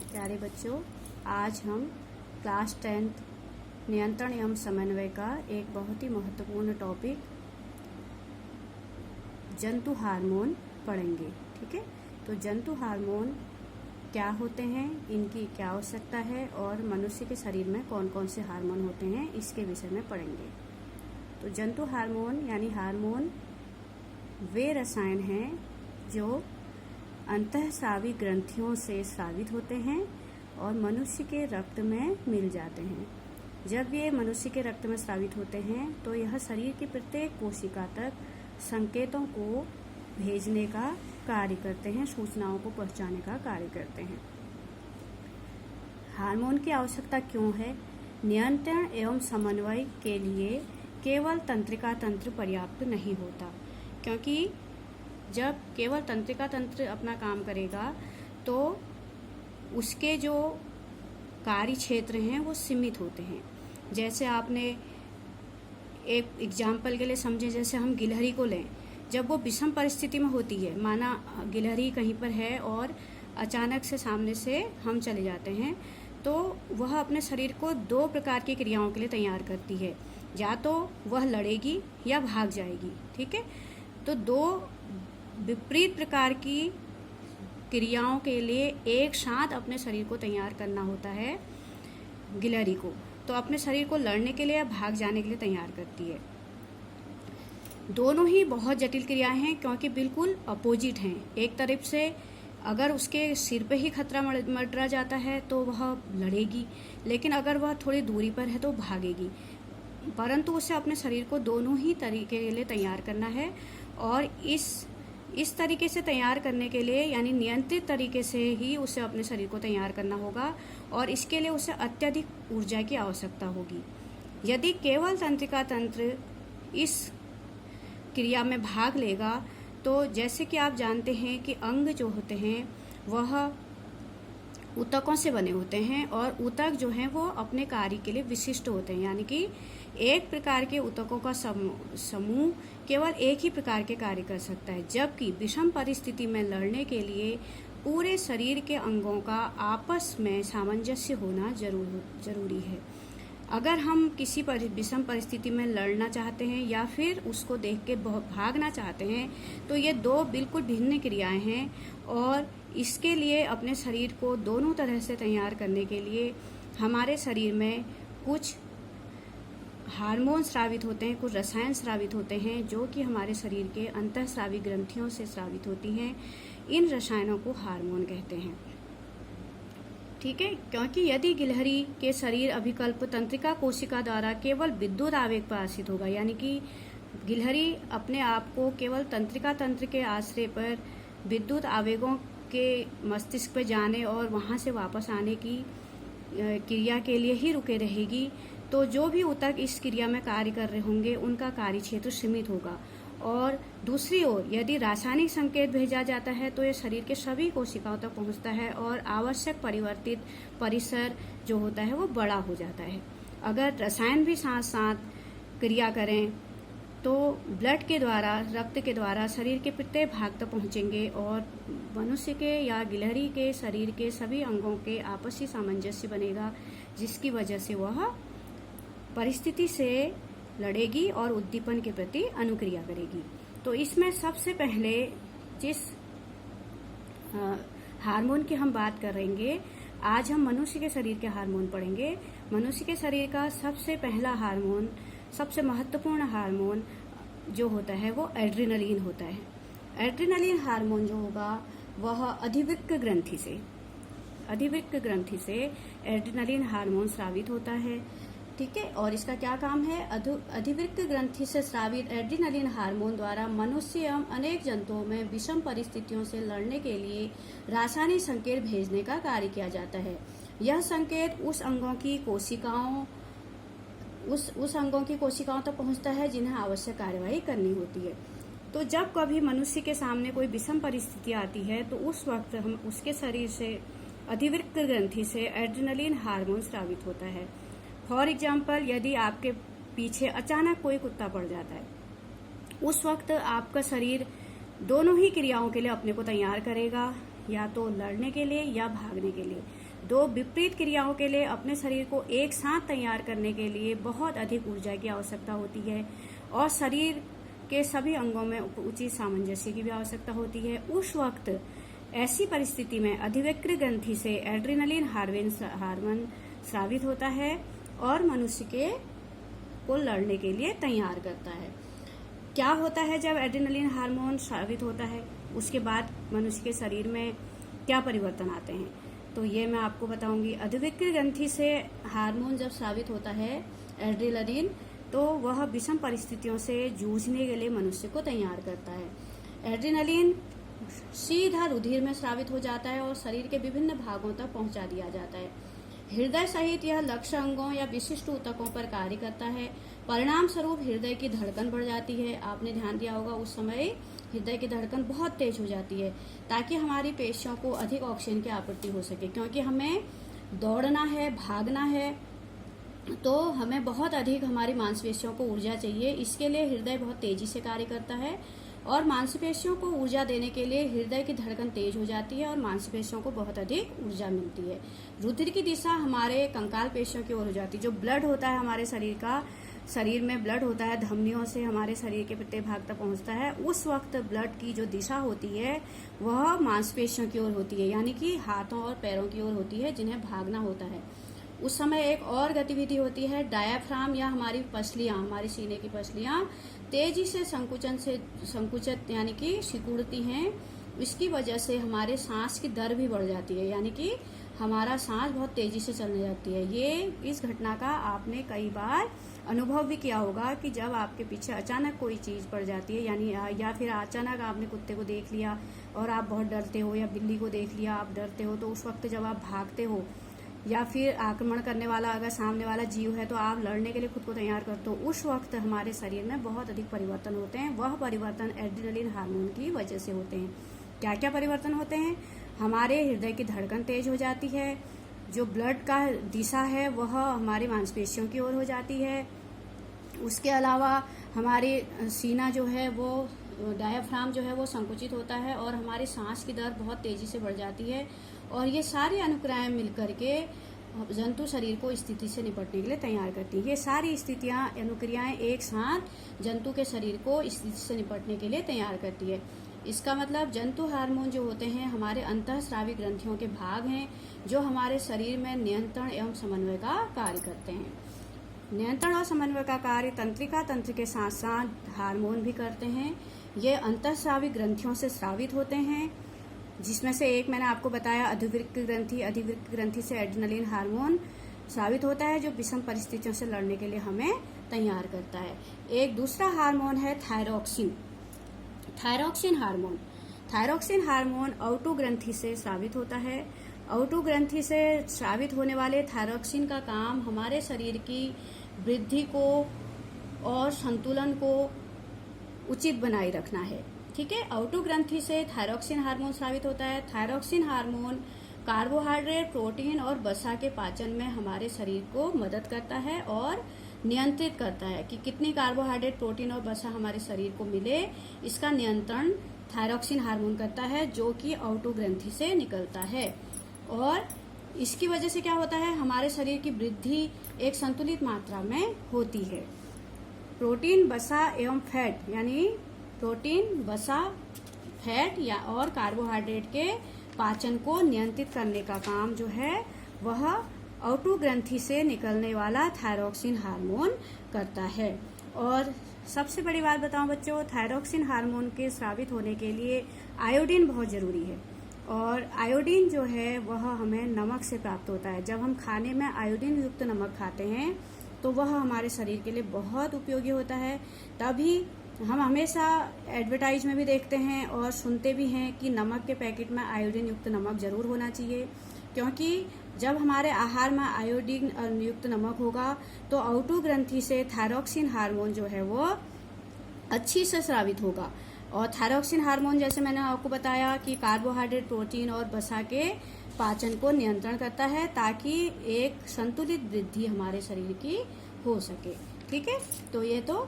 प्यारे बच्चों, आज हम क्लास 10th नियंत्रण एवं समन्वय का एक बहुत ही महत्वपूर्ण टॉपिक जंतु हार्मोन पढ़ेंगे। ठीक है, तो जंतु हार्मोन क्या होते हैं, इनकी क्या आवश्यकता है और मनुष्य के शरीर में कौन कौन से हार्मोन होते हैं, इसके विषय में पढ़ेंगे। तो जंतु हार्मोन यानी हार्मोन वे रसायन हैं जो अंतःस्रावी ग्रंथियों से स्रावित होते हैं और मनुष्य के रक्त में मिल जाते हैं। जब ये मनुष्य के रक्त में स्रावित होते हैं तो यह शरीर की प्रत्येक कोशिका तक संकेतों को भेजने का कार्य करते हैं, सूचनाओं को पहुंचाने का कार्य करते हैं। हार्मोन की आवश्यकता क्यों है? नियंत्रण एवं समन्वय के लिए केवल तंत्रिका तंत्र पर्याप्त नहीं होता, क्योंकि जब केवल तंत्रिका तंत्र अपना काम करेगा तो उसके जो कार्य क्षेत्र हैं वो सीमित होते हैं। जैसे आपने एक एग्जाम्पल के लिए समझे, जैसे हम गिलहरी को लें, जब वो विषम परिस्थिति में होती है, माना गिलहरी कहीं पर है और अचानक से सामने से हम चले जाते हैं, तो वह अपने शरीर को दो प्रकार की क्रियाओं के लिए तैयार करती है, या तो वह लड़ेगी या भाग जाएगी। ठीक है, तो दो विपरीत प्रकार की क्रियाओं के लिए एक साथ अपने शरीर को तैयार करना होता है गिलहरी को। तो अपने शरीर को लड़ने के लिए या भाग जाने के लिए तैयार करती है। दोनों ही बहुत जटिल क्रियाएं हैं, क्योंकि बिल्कुल अपोजिट हैं। एक तरफ से अगर उसके सिर पे ही खतरा मंडरा जाता है तो वह लड़ेगी, लेकिन अगर वह थोड़ी दूरी पर है तो भागेगी। परंतु उसे अपने शरीर को दोनों ही तरीके के लिए तैयार करना है, और इस तरीके से तैयार करने के लिए यानी नियंत्रित तरीके से ही उसे अपने शरीर को तैयार करना होगा, और इसके लिए उसे अत्यधिक ऊर्जा की आवश्यकता होगी। यदि केवल तंत्रिका तंत्र इस क्रिया में भाग लेगा तो जैसे कि आप जानते हैं कि अंग जो होते हैं वह ऊतकों से बने होते हैं, और ऊतक जो हैं वो अपने कार्य के लिए विशिष्ट होते हैं, यानी कि एक प्रकार के ऊतकों का समूह केवल एक ही प्रकार के कार्य कर सकता है, जबकि विषम परिस्थिति में लड़ने के लिए पूरे शरीर के अंगों का आपस में सामंजस्य होना जरूरी है। अगर हम किसी विषम परिस्थिति में लड़ना चाहते हैं या फिर उसको देख के भागना चाहते हैं, तो ये दो बिल्कुल भिन्न क्रियाएं हैं, और इसके लिए अपने शरीर को दोनों तरह से तैयार करने के लिए हमारे शरीर में कुछ हार्मोन स्रावित होते हैं, कुछ रसायन स्रावित होते हैं, जो कि हमारे शरीर के अंतःस्रावी ग्रंथियों से स्रावित होती हैं। इन रसायनों को हार्मोन कहते हैं। ठीक है, क्योंकि यदि गिलहरी के शरीर अभिकल्प तंत्रिका कोशिका द्वारा केवल विद्युत आवेग पर आश्रित होगा, यानी कि गिलहरी अपने आप को केवल तंत्रिका तंत्र के आश्रय पर विद्युत आवेगों के मस्तिष्क पर जाने और वहां से वापस आने की क्रिया के लिए ही रुके रहेगी, तो जो भी ऊतक इस क्रिया में कार्य कर रहे होंगे उनका कार्य क्षेत्र सीमित होगा। और दूसरी ओर यदि रासायनिक संकेत भेजा जाता है तो यह शरीर के सभी कोशिकाओं तक पहुंचता है और आवश्यक परिवर्तित परिसर जो होता है वो बड़ा हो जाता है। अगर रसायन भी साथ साथ क्रिया करें तो ब्लड के द्वारा, रक्त के द्वारा शरीर के प्रत्येक भाग तक पहुंचेंगे और मनुष्य के या गिलहरी के शरीर के सभी अंगों के आपसी सामंजस्य बनेगा, जिसकी वजह से वह परिस्थिति से लड़ेगी और उद्दीपन के प्रति अनुक्रिया करेगी। तो इसमें सबसे पहले जिस हार्मोन की हम बात करेंगे, आज हम मनुष्य के शरीर के हार्मोन पढ़ेंगे। मनुष्य के शरीर का सबसे पहला हार्मोन, सबसे महत्वपूर्ण हार्मोन जो होता है वो एड्रेनलिन होता है। एड्रेनलिन हार्मोन जो होगा वह अधिवृक्क ग्रंथि से एड्रेनलिन हार्मोन स्रावित होता है। ठीक है, और इसका क्या काम है? अधिवृक्क ग्रंथि से स्रावित एड्रेनलिन हार्मोन द्वारा मनुष्य एवं अनेक जंतुओं में विषम परिस्थितियों से लड़ने के लिए रासायनिक संकेत भेजने का कार्य किया जाता है। यह संकेत उस अंगों की कोशिकाओं तक पहुंचता है जिन्हें आवश्यक कार्यवाही करनी होती है। तो जब कभी मनुष्य के सामने कोई विषम परिस्थिति आती है तो उस वक्त हम उसके शरीर से अधिवृक्क ग्रंथि से एड्रेनलिन हार्मोन स्रावित होता है। फॉर एग्जाम्पल, यदि आपके पीछे अचानक कोई कुत्ता पड़ जाता है, उस वक्त आपका शरीर दोनों ही क्रियाओं के लिए अपने को तैयार करेगा, या तो लड़ने के लिए या भागने के लिए। दो विपरीत क्रियाओं के लिए अपने शरीर को एक साथ तैयार करने के लिए बहुत अधिक ऊर्जा की आवश्यकता होती है और शरीर के सभी अंगों में उचित सामंजस्य की भी आवश्यकता होती है। उस वक्त ऐसी परिस्थिति में अधिविक्र ग्रंथि से एड्रेनलिन हार्मोन स्रावित होता है और मनुष्य को लड़ने के लिए तैयार करता है। क्या होता है जब एड्रेनलिन हार्मोन स्रावित होता है, उसके बाद मनुष्य के शरीर में क्या परिवर्तन आते हैं, तो ये मैं आपको बताऊंगी। अधिविक्र ग्रंथि से हार्मोन जब स्रावित होता है एड्रेनलिन, तो वह विषम परिस्थितियों से जूझने के लिए मनुष्य को तैयार करता है। एड्रेनलिन सीधा रुधिर में स्रावित हो जाता है और शरीर के विभिन्न भागों तक पहुंचा दिया जाता है। हृदय सहित यह लक्ष्य अंगों या विशिष्ट ऊतकों पर कार्य करता है। परिणाम स्वरूप हृदय की धड़कन बढ़ जाती है। आपने ध्यान दिया होगा उस समय हृदय की धड़कन बहुत तेज हो जाती है ताकि हमारी पेशियों को अधिक ऑक्सीजन की आपूर्ति हो सके, क्योंकि हमें दौड़ना है, भागना है, तो हमें बहुत अधिक हमारी मांसपेशियों को ऊर्जा चाहिए। इसके लिए हृदय बहुत तेजी से कार्य करता है और मांसपेशियों को ऊर्जा देने के लिए हृदय की धड़कन तेज हो जाती है और मांसपेशियों को बहुत अधिक ऊर्जा मिलती है। रुधिर की दिशा हमारे कंकाल पेशियों की ओर हो जाती है। जो ब्लड होता है हमारे शरीर में ब्लड होता है, धमनियों से हमारे शरीर के प्रत्येक भाग तक पहुंचता है। उस वक्त ब्लड की जो दिशा होती है वह मांसपेशियों की ओर होती है, यानी कि हाथों और पैरों की ओर होती है जिन्हें भागना होता है। उस समय एक और गतिविधि होती है, डायाफ्राम या हमारी पसलियां, हमारी सीने की पसलियां तेजी से संकुचित यानी कि सिकुड़ती हैं। इसकी वजह से हमारे सांस की दर भी बढ़ जाती है, यानी कि हमारा सांस बहुत तेजी से चलने लगती है। इस घटना का आपने कई बार अनुभव भी किया होगा कि जब आपके पीछे अचानक कोई चीज पड़ जाती है, यानी या फिर अचानक आपने कुत्ते को देख लिया और आप बहुत डरते हो, या बिल्ली को देख लिया आप डरते हो, तो उस वक्त जब आप भागते हो या फिर आक्रमण करने वाला अगर सामने वाला जीव है तो आप लड़ने के लिए खुद को तैयार करते हो, उस वक्त हमारे शरीर में बहुत अधिक परिवर्तन होते हैं। वह परिवर्तन एड्रेनलिन हार्मोन की वजह से होते हैं। क्या क्या परिवर्तन होते हैं? हमारे हृदय की धड़कन तेज हो जाती है, जो ब्लड का दिशा है वह हमारी मांसपेशियों की ओर हो जाती है। उसके अलावा हमारी सीना जो है वो डायाफ्राम जो है वो संकुचित होता है और हमारी सांस की दर बहुत तेजी से बढ़ जाती है। और ये सारी अनुक्रियाएं मिलकर के जंतु शरीर को स्थिति से निपटने के लिए तैयार करती है। ये सारी स्थितियां, अनुक्रियाएं एक साथ जंतु के शरीर को स्थिति से निपटने के लिए तैयार करती है। इसका मतलब जंतु हार्मोन जो होते हैं हमारे अंतःस्रावी ग्रंथियों के भाग हैं जो हमारे शरीर में नियंत्रण एवं समन्वय का कार्य करते हैं। नियंत्रण और समन्वय का कार्य तंत्रिका तंत्र के साथ साथ हार्मोन भी करते हैं। ये अंतःस्रावी ग्रंथियों से स्रावित होते हैं, जिसमें से एक मैंने आपको बताया अधिवृक्क ग्रंथि। अधिवृक्क ग्रंथि से एड्रेनलिन हार्मोन स्रावित होता है जो विषम परिस्थितियों से लड़ने के लिए हमें तैयार करता है। एक दूसरा हार्मोन है थायरॉक्सिन। थायरॉक्सिन हार्मोन औटो ग्रंथि से स्रावित होता है। औटो ग्रंथि से स्रावित होने वाले थायरॉक्सिन का काम हमारे शरीर की वृद्धि को और संतुलन को उचित बनाए रखना है। ठीक है, औटो ग्रंथि से थायरॉक्सिन हार्मोन स्रावित होता है। थायरॉक्सिन हार्मोन कार्बोहाइड्रेट, प्रोटीन और वसा के पाचन में हमारे शरीर को मदद करता है और नियंत्रित करता है कि कितनी कार्बोहाइड्रेट, प्रोटीन और वसा हमारे शरीर को मिले। इसका नियंत्रण थायरॉक्सिन हार्मोन करता है जो कि औटो ग्रंथि से निकलता है। और इसकी वजह से क्या होता है, हमारे शरीर की वृद्धि एक संतुलित मात्रा में होती है। प्रोटीन, वसा एवं फैट, यानी प्रोटीन, वसा, फैट या और कार्बोहाइड्रेट के पाचन को नियंत्रित करने का काम जो है वह औटो ग्रंथि से निकलने वाला थायरॉक्सिन हार्मोन करता है। और सबसे बड़ी बात बताऊं बच्चों, थायरॉक्सिन हार्मोन के स्रावित होने के लिए आयोडीन बहुत जरूरी है। और आयोडीन जो है वह हमें नमक से प्राप्त होता है। जब हम खाने में आयोडीन युक्त नमक खाते हैं तो वह हमारे शरीर के लिए बहुत उपयोगी होता है। तभी हम हमेशा एडवर्टाइज में भी देखते हैं और सुनते भी हैं कि नमक के पैकेट में आयोडीन युक्त नमक जरूर होना चाहिए, क्योंकि जब हमारे आहार में आयोडीन युक्त नमक होगा तो औटो ग्रंथि से थायरॉक्सिन हार्मोन जो है वो अच्छी से स्रावित होगा। और थायरॉक्सिन हार्मोन जैसे मैंने आपको बताया कि कार्बोहाइड्रेट, प्रोटीन और वसा के पाचन को नियंत्रण करता है ताकि एक संतुलित वृद्धि हमारे शरीर की हो सके। ठीक है, तो ये तो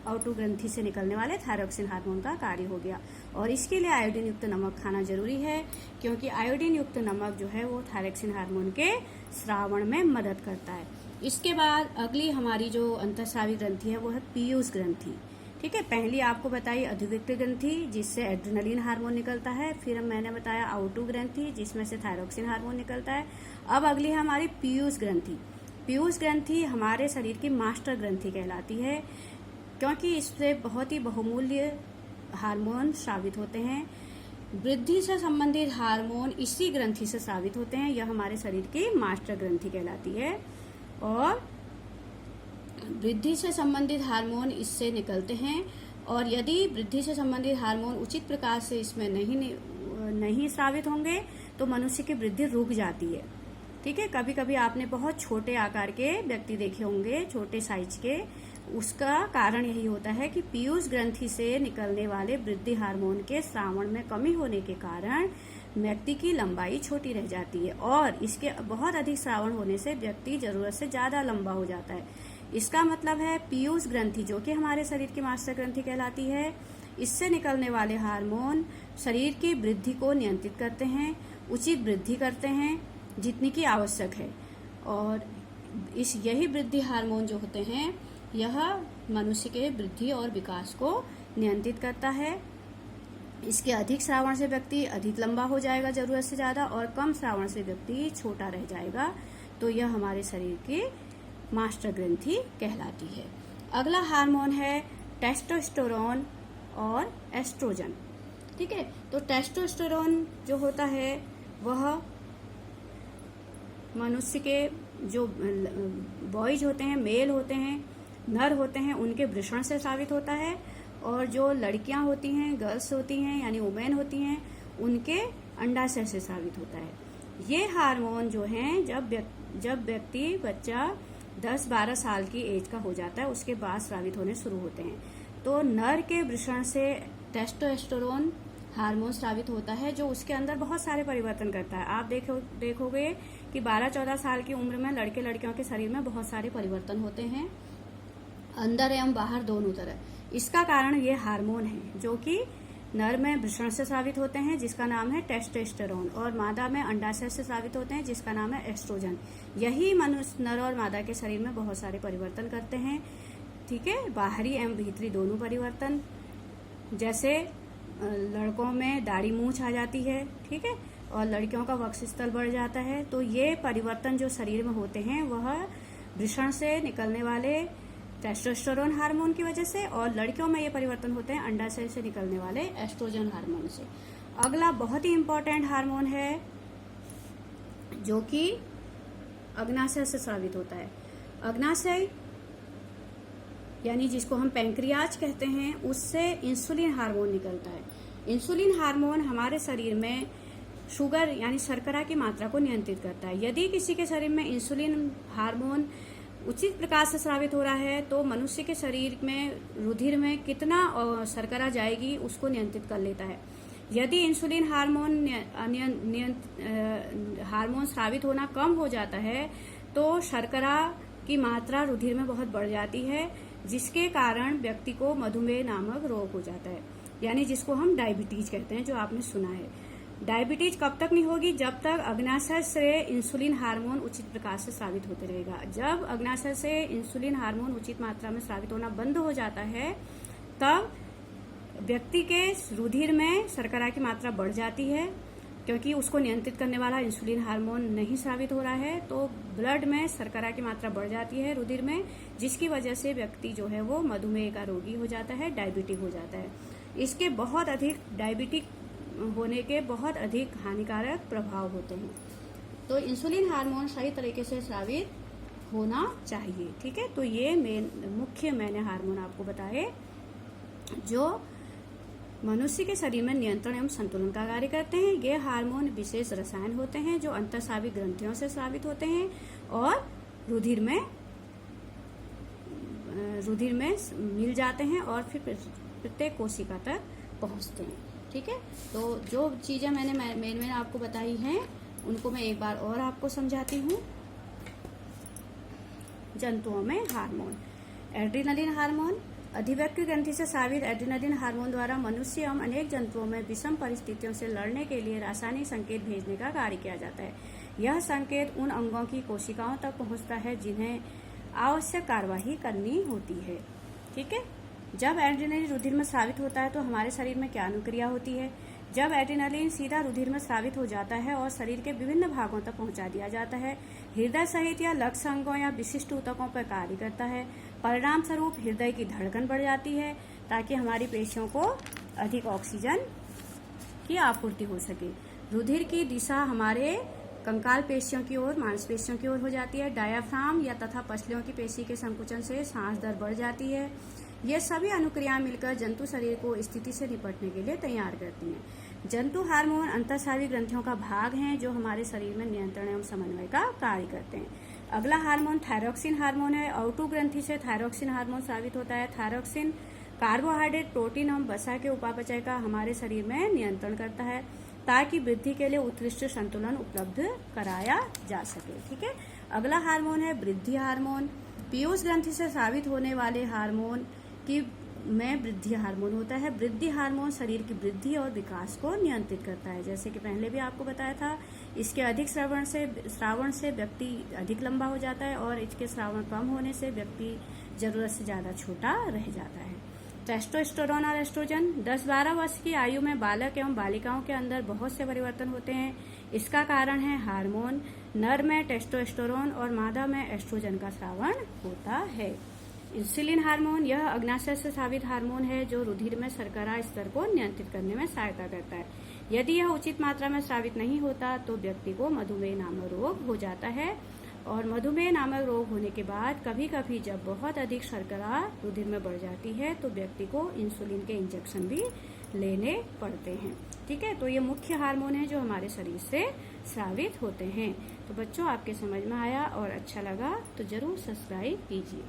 औटो ग्रंथि से निकलने वाले थायरॉक्सिन हार्मोन का कार्य हो गया। और इसके लिए आयोडीन युक्त नमक खाना जरूरी है, क्योंकि आयोडीन युक्त नमक जो है वो थायरॉक्सिन हार्मोन के स्रावण में मदद करता है। इसके बाद अगली हमारी जो अंतःस्रावी ग्रंथि है वो है पीयूष ग्रंथि। ठीक है, पहली आपको बताई अधिविक्ट ग्रंथि जिससे एड्रेनलिन हार्मोन निकलता है, फिर मैंने बताया आउटू ग्रंथि जिसमें से थायरॉक्सिन हार्मोन निकलता है। अब अगली है हमारी पीयूष ग्रंथि। पीयूष ग्रंथि हमारे शरीर की मास्टर ग्रंथि कहलाती है, क्योंकि इससे बहुत ही बहुमूल्य हार्मोन स्रावित होते हैं। वृद्धि से संबंधित हार्मोन इसी ग्रंथि से स्रावित होते हैं। यह हमारे शरीर की मास्टर ग्रंथि कहलाती है और वृद्धि से संबंधित हार्मोन इससे निकलते हैं, और यदि वृद्धि से संबंधित हार्मोन उचित प्रकार से इसमें नहीं स्रावित होंगे तो मनुष्य की वृद्धि रुक जाती है। ठीक है, कभी कभी आपने बहुत छोटे आकार के व्यक्ति देखे होंगे, छोटे साइज के। उसका कारण यही होता है कि पीयूष ग्रंथि से निकलने वाले वृद्धि हार्मोन के स्रावण में कमी होने के कारण व्यक्ति की लंबाई छोटी रह जाती है, और इसके बहुत अधिक स्रावण होने से व्यक्ति जरूरत से ज्यादा लंबा हो जाता है। इसका मतलब है पीयूष ग्रंथि जो कि हमारे शरीर की मास्टर ग्रंथि कहलाती है, इससे निकलने वाले हार्मोन शरीर की वृद्धि को नियंत्रित करते हैं, उचित वृद्धि करते हैं जितनी की आवश्यक है, और यही वृद्धि हार्मोन जो होते हैं यह मनुष्य के वृद्धि और विकास को नियंत्रित करता है। इसके अधिक स्रावण से व्यक्ति अधिक लंबा हो जाएगा जरूरत से ज्यादा, और कम स्रावण से व्यक्ति छोटा रह जाएगा। तो यह हमारे शरीर की मास्टर ग्रंथि कहलाती है। अगला हार्मोन है टेस्टोस्टेरोन और एस्ट्रोजन। ठीक है, तो टेस्टोस्टेरोन जो होता है वह मनुष्य के जो बॉयज होते हैं, मेल होते हैं, नर होते हैं, उनके वृषण से स्रावित होता है, और जो लड़कियां होती हैं, गर्ल्स होती हैं यानी वुमेन होती हैं, उनके अंडाशय से स्रावित होता है। ये हार्मोन जो हैं जब व्यक्ति बच्चा 10-12 साल की एज का हो जाता है उसके बाद स्रावित होने शुरू होते हैं। तो नर के वृषण से टेस्टोस्टेरोन हार्मोन स्रावित होता है, जो उसके अंदर बहुत सारे परिवर्तन करता है। आप देखोगे कि 12-14 साल की उम्र में लड़के लड़कियों के शरीर में बहुत सारे परिवर्तन होते हैं, अंदर एवं बाहर दोनों तरह। इसका कारण ये हार्मोन है जो कि नर में वृषण से स्रावित होते हैं जिसका नाम है टेस्टोस्टेरोन, और मादा में अंडाशय से स्रावित होते हैं जिसका नाम है एस्ट्रोजन। यही मनुष्य नर और मादा के शरीर में बहुत सारे परिवर्तन करते हैं। ठीक है, बाहरी एवं भीतरी दोनों परिवर्तन, जैसे लड़कों में दाढ़ी मूंछ आ जाती है, ठीक है, और लड़कियों का वक्षस्थल बढ़ जाता है। तो ये परिवर्तन जो शरीर में होते हैं वह वृषण से निकलने वाले टेस्टोस्टेरोन हार्मोन की वजह से, और लड़कियों में ये परिवर्तन होते हैं अंडाशय से निकलने वाले एस्ट्रोजन हार्मोन से। अगला बहुत ही इंपॉर्टेंट हार्मोन है जो कि अग्नाशय से स्रावित होता है। अग्नाशय यानी जिसको हम पैंक्रियाज कहते हैं, उससे इंसुलिन हार्मोन निकलता है। इंसुलिन हार्मोन हमारे शरीर में शुगर यानी शर्करा की मात्रा को नियंत्रित करता है। यदि किसी के शरीर में इंसुलिन हार्मोन उचित प्रकार से स्रावित हो रहा है तो मनुष्य के शरीर में रुधिर में कितना शर्करा जाएगी उसको नियंत्रित कर लेता है। यदि इंसुलिन हार्मोन स्रावित होना कम हो जाता है तो शर्करा की मात्रा रुधिर में बहुत बढ़ जाती है, जिसके कारण व्यक्ति को मधुमेह नामक रोग हो जाता है, यानी जिसको हम डायबिटीज कहते हैं, जो आपने सुना है। डायबिटीज कब तक नहीं होगी? जब तक अग्नाशय से इंसुलिन हार्मोन उचित प्रकार से स्रावित होते रहेगा। जब अग्नाशय से इंसुलिन हार्मोन उचित मात्रा में स्रावित होना बंद हो जाता है तब व्यक्ति के रुधिर में शर्करा की मात्रा बढ़ जाती है, क्योंकि उसको नियंत्रित करने वाला इंसुलिन हार्मोन नहीं स्रावित हो रहा है। तो ब्लड में शर्करा की मात्रा बढ़ जाती है रुधिर में, जिसकी वजह से व्यक्ति जो है वो मधुमेह का रोगी हो जाता है, डायबिटिक हो जाता है। इसके बहुत अधिक डायबिटिक होने के बहुत अधिक हानिकारक प्रभाव होते हैं। तो इंसुलिन हार्मोन सही तरीके से स्रावित होना चाहिए। ठीक है, तो ये मुख्य मैंने हार्मोन आपको बताए जो मनुष्य के शरीर में नियंत्रण एवं संतुलन का कार्य करते हैं। ये हार्मोन विशेष रसायन होते हैं जो अंतःस्रावी ग्रंथियों से स्रावित होते हैं और रुधिर में मिल जाते हैं और फिर प्रत्येक कोशिका तक पहुंचते हैं। ठीक है, तो जो चीजें मैंने मेन आपको बताई हैं उनको मैं एक बार और आपको समझाती हूँ। जंतुओं में हार्मोन, एड्रेनलिन हार्मोन अधिवक्र ग्रंथि से स्रावित एड्रेनलिन हार्मोन द्वारा मनुष्य एवं अनेक जंतुओं में विषम परिस्थितियों से लड़ने के लिए रासायनिक संकेत भेजने का कार्य किया जाता है। यह संकेत उन अंगों की कोशिकाओं तक पहुंचता है जिन्हें आवश्यक कार्यवाही करनी होती है। ठीक है, जब एड्रेनलिन रुधिर में स्रावित होता है तो हमारे शरीर में क्या अनुक्रिया होती है? जब एड्रेनलिन सीधा रुधिर में स्रावित हो जाता है और शरीर के विभिन्न भागों तक पहुंचा दिया जाता है, हृदय सहित या लक्ष्य अंगों या विशिष्ट ऊतकों पर कार्य करता है। परिणाम स्वरूप हृदय की धड़कन बढ़ जाती है ताकि हमारी पेशियों को अधिक ऑक्सीजन की आपूर्ति हो सके। रुधिर की दिशा हमारे कंकाल पेशियों की ओर, मांसपेशियों की ओर हो जाती है। डायाफ्राम या तथा पसलियों की पेशी के संकुचन से सांस दर बढ़ जाती है। ये सभी अनुक्रियाएं मिलकर जंतु शरीर को स्थिति से निपटने के लिए तैयार करती हैं। जंतु हार्मोन अंतःस्रावी ग्रंथियों का भाग हैं जो हमारे शरीर में नियंत्रण एवं समन्वय का कार्य करते हैं। अगला हार्मोन थायरॉक्सिन हार्मोन है। O2 ग्रंथि से थायरॉक्सिन हार्मोन स्रावित होता है। थायरॉक्सिन कार्बोहाइड्रेट, प्रोटीन एवं वसा के उपापचय का हमारे शरीर में नियंत्रण करता है ताकि वृद्धि के लिए उत्कृष्ट संतुलन उपलब्ध कराया जा सके। ठीक है, अगला हार्मोन है वृद्धि हार्मोन। पीयूष ग्रंथि से स्रावित होने वाले हार्मोन में वृद्धि हार्मोन होता है। वृद्धि हार्मोन शरीर की वृद्धि और विकास को नियंत्रित करता है। जैसे कि पहले भी आपको बताया था, इसके अधिक श्रावण से व्यक्ति अधिक लंबा हो जाता है और इसके श्रावण कम होने से व्यक्ति जरूरत से ज्यादा छोटा रह जाता है। टेस्टोस्टेरोन और एस्ट्रोजन 10-12 वर्ष की आयु में बालक एवं बालिकाओं के अंदर बहुत से परिवर्तन होते हैं। इसका कारण है हार्मोन। नर में टेस्टोस्टेरोन और मादा में एस्ट्रोजन का स्रावण होता है। इंसुलिन हार्मोन, यह अग्नाशय से स्रावित हार्मोन है जो रुधिर में शर्करा स्तर को नियंत्रित करने में सहायता करता है। यदि यह उचित मात्रा में स्रावित नहीं होता तो व्यक्ति को मधुमेह नामक रोग हो जाता है। और मधुमेह नामक रोग होने के बाद कभी कभी जब बहुत अधिक शर्करा रुधिर में बढ़ जाती है तो व्यक्ति को इंसुलिन के इंजेक्शन भी लेने पड़ते हैं। ठीक है, तो ये मुख्य हार्मोन है जो हमारे शरीर से स्रावित होते हैं। तो बच्चों, आपके समझ में आया और अच्छा लगा तो जरूर सब्सक्राइब कीजिए।